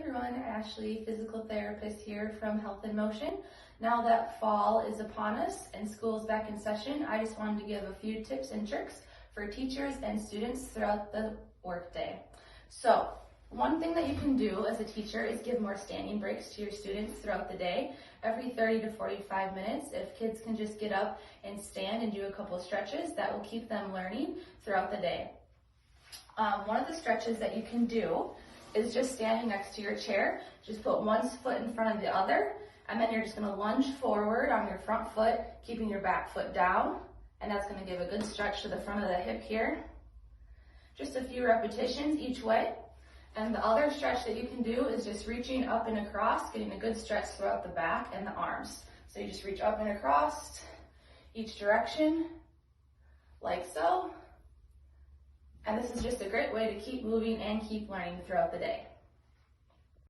everyone, Ashley, physical therapist here from Health in Motion. Now that fall is upon us and school's back in session, I just wanted to give a few tips and tricks for teachers and students throughout the workday. So, one thing that you can do as a teacher is give more standing breaks to your students throughout the day. Every 30 to 45 minutes, if kids can just get up and stand and do a couple stretches, that will keep them learning throughout the day. One of the stretches that you can do is just standing next to your chair. Just put one foot in front of the other, and then you're just going to lunge forward on your front foot, keeping your back foot down, and that's going to give a good stretch to the front of the hip here. Just a few repetitions each way. And the other stretch that you can do is just reaching up and across, getting a good stretch throughout the back and the arms. So you just reach up and across each direction, like so. And this is just a great way to keep moving and keep learning throughout the day.